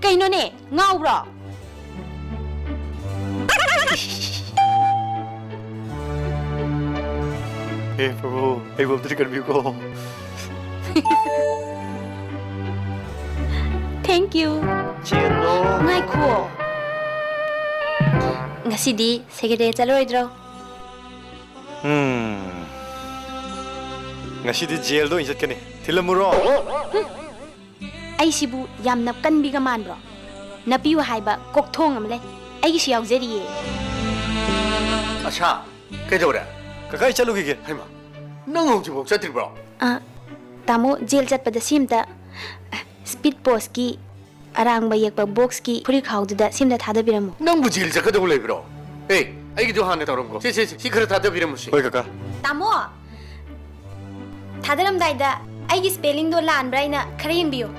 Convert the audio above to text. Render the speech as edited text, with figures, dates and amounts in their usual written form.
Kainone, ngaubro. Hey, Prabhu, I will take a go. Thank you. Chino. Ngai ko. Ngasidi segede chaloidro. Ngasi di jail do injat kene. Thilamuro. Ai sibu yam nap kan biga man bro. Napiu haiba kok thong amle. Ai gi siyaw jeriye. Acha, kaidora? Kakai chalugi ke? Haima. Nang hong chatri bro. Tamo jail chatpada simta speed post ki arang ba yekpa box ki puri khawduda simda thada biramu. Nang bu jail jakada ulai bro. Hey, ai gi jo hane tarom ko. Si khara thada biramu si. Oi kaka. Tamo thadaram daida ai gi spelling do lan braina khara yengbiyo.